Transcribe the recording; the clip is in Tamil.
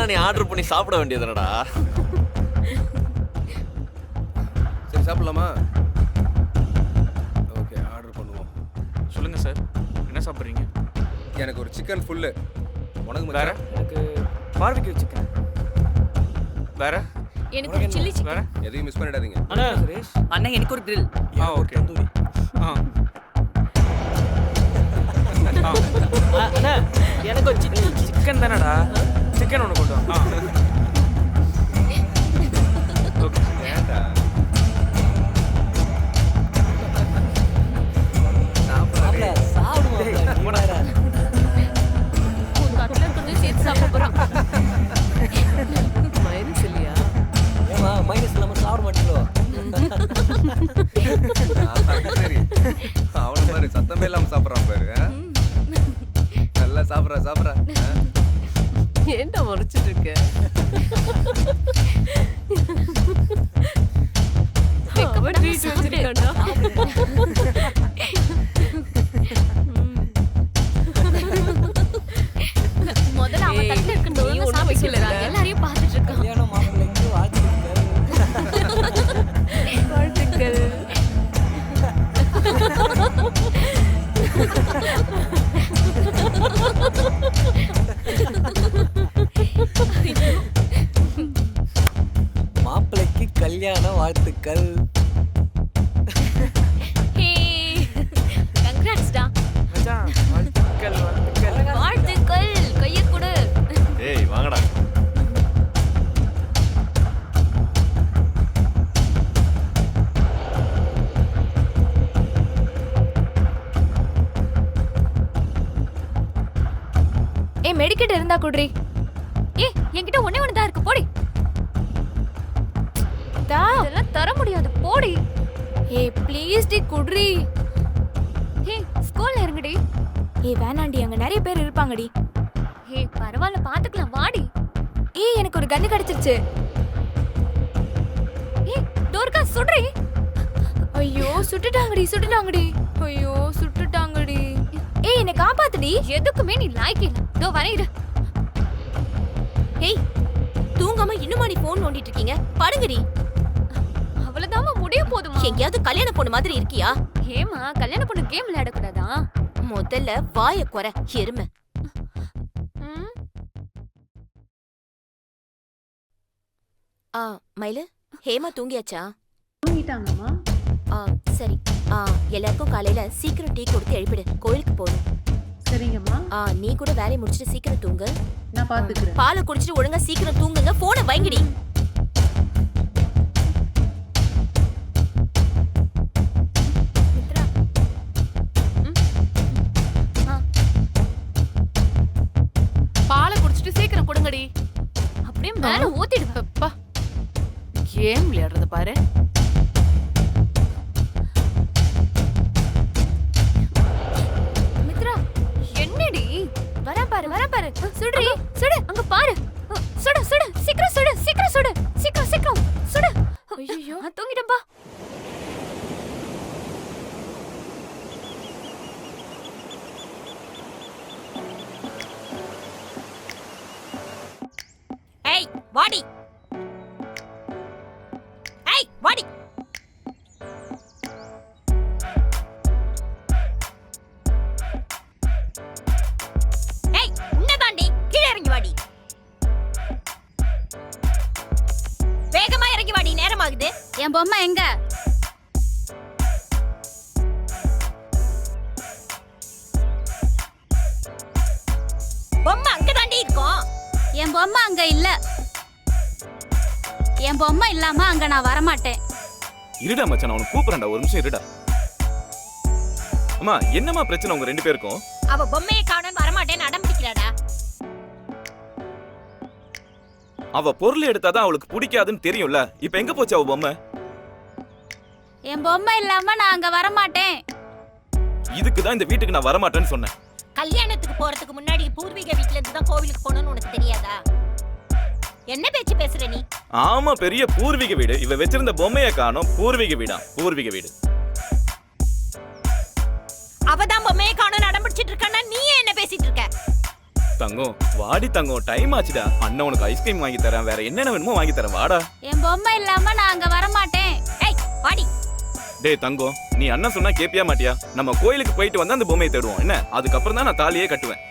இதெல்லாம் நீ ஆர்டர் பண்ணி சாப்பிட வேண்டியதுனடா. சரி சாப்பிடலாமா? ஓகே ஆர்டர் பண்ணுவோம். சொல்லுங்க சார், என்ன சாப்பிட்றீங்க? எனக்கு ஒரு சிக்கன் ஃபுல்லு. உனக்கு வேற? எனக்கு பார்பிக்யூ சிக்கன். வேற? எனக்கு ஒரு சில்லி வேற? சிக்கன். எதையும் மிஸ் பண்ணிடாதீங்க. அண்ணா சுரேஷ். அண்ணா எனக்கு ஒரு grill. ஓகே. தந்தூரி. ஆ அண்ணா எனக்கு ஒரு சிக்கன் தானடா, சிக்கன் ஒன்று கொண்டு வா. ஓகே. ஏன்டா மாப்ள சாப்பிடுமா? உன் தட்டுல இருக்கிறது சேர்த்து சாப்பிட போறான். மைனஸ் இல்லையா? ஏமா மைனஸ் இல்லாம சாப்பிட மாட்டீங்களோ? சரி அவனை பாரு சத்தமே இல்லாம சாப்பிட்றான் பாரு. நல்லா சாப்பிட்றா. ஏன்டா முறைச்சிட்டு இருக்க? அவன் ட்ரீட் வச்சிருக்கான்டா. முதல்ல அவன் தட்டுல இருக்கிறது நீ ஒண்ணும் சாப்பிட வைக்கல. சொல்றான். எல்லாரையும் பார்த்துட்டு இருக்கான். கல்யாணம் மாப்பிள்ளைக்கு வாழ்த்துக்கள். மாப்பிள்ளைக்கு கல்யாண வாழ்த்துக்கள். ஹே கங்க்ராட்ஸ் டா. மச்சான், வாழ்த்துக்கள் வாழ்த்துக்கள். வாழ்த்துக்கள். கைய கொடு. ஏய் வாங்கடா. ஏய் மெடிக்கெட் இருந்தா குடுறி. ஏய் என்கிட்ட ஒண்ணே ஒண்ணு தான் இருக்கு, போடி. இதெல்லாம் தர முடியாது, போடி. ஏய் ப்ளீஸ் டி குடுறி. ஏய் ஸ்கூல்ல இருங்கடி. ஏய் வேணாண்டி, அங்க நிறைய பேர் இருப்பாங்கடி. ஏய் பரவாயில்ல பாத்துக்கலாம், வாடி. ஏய் எனக்கு ஒரு கன்னு கிடைச்சிருச்சு. ஏய் டோர்கா சுடுறி. ஐயோ சுட்டுட்டாங்கடி. ஐயோ சுட்டுட்டாங்கடி. ஏய் என்னை காப்பாத்துடி. எதுக்குமே நீ லாய்க்கு இல்ல. தோ வரேன் இரு. ஏய் தூங்காம இன்னுமா நீ போன் நோண்டிட்டு இருக்கீங்க? படுங்கடி. அவ்வளவுதாம்மா முடிய போதுமா? எங்கயாவது கல்யாண பொண்ணு மாதிரி இருக்கியா? ஏமா கல்யாண பொண்ணு கேம் விளையாட கூடாதா? முதல்ல வாய குறை எருமை. மயிலு ஹேமா தூங்கியாச்சா? தூங்கிட்டாங்கம்மா. சரி. எல்லாருக்கும் காலையில சீக்கிரம் டீ கொடுத்து எழுப்பிடு, கோயிலுக்கு போகணும். சரிங்கம்மா, நீ கூட வேலையை முடிச்சிட்டு சீக்கிரம் தூங்கு. நான் பாத்துக்கிறேன். பாலை குடிச்சிட்டு ஒழுங்கா சீக்கிரம் தூங்குங்க. போனை வைங்கடி. பாலை குடிச்சிட்டு சீக்கிரம் கொடுங்கடி. அப்படியே மேல ஊத்திடுப்பா. கேம் விளையாடுறத பாரு. மித்ரா என்னடி? வரேன் பாரு. சுடுறி, சுடு. அங்க பாரு. சுடு சீக்கிரம் சுடு. சீக்கிரம் சுடு. ஐயோ தூங்கிட்டப்பா. ஏய் வாடி. ஏய் உன்னதாண்டி, கீழே இறங்கி வாடி. வேகமா இறங்கி வாடி, நேரமாகுது. என் பொம்மை எங்க? பொம்மை அங்கதாண்டி இருக்கும். என் பொம்மை அங்க இல்ல. என் பொம்மை இல்லாம அங்க நான் வரமாட்டேன். இருடா மச்சான், நான் உனக்கு கூப்பிடுறேன்டா, ஒரு நிமிஷம் இருடா. அம்மா என்னம்மா பிரச்சனை உங்க 2 பேருக்கும்? அவ பொம்மையை காணோன்னு வரமாட்டேன்னு அடம் பிடிக்கிறாடா. அவ பொருள் எடுத்தாதான் அவளுக்கு பிடிக்காதுன்னு தெரியும்ல. இப்ப எங்க போச்சு அவ பொம்மை? என் பொம்மை இல்லாம நான் அங்க வரமாட்டேன். இதுக்குதான் இந்த வீட்டுக்கு நான் வரமாட்டேன்னு சொன்னேன். கல்யாணத்துக்கு போறதுக்கு முன்னாடி பூர்வீக வீட்ல இருந்து தான் கோவிலுக்கு போகணும்னு உனக்கு தெரியாதா? என்ன பேச்சு பேசுற நீ? ஆமா, பெரிய பூர்வீக வீடு. இவ வச்சிருந்த பொம்மையை காணோம். பூர்வீக வீடா? பூர்வீக வீடு. அவதான் பொம்மையை காணோம்னு அடம் பிடிச்சிட்டு இருக்கானா? நீ என்ன பேசிட்டு இருக்க? தங்கம் வாடி தங்கம், டைம் ஆச்சுடா. அண்ணன் உனக்கு ஐஸ்கிரீம் வாங்கி தரேன், வேற என்னென்ன வேணுமோ வாங்கி தரேன், வாடா. என் பொம்மை இல்லாம நான் அங்க வர மாட்டேன். ஏய் வாடி. டேய் தங்கம், நீ அண்ணன் சொன்னா கேப்பியா மாட்டியா? நம்ம கோயிலுக்கு போயிட்டு வந்து அந்த பொம்மையை தேடுவோம் என்ன, அதுக்கப்புறம் தான் நான் தாலியே கட்டுவேன்.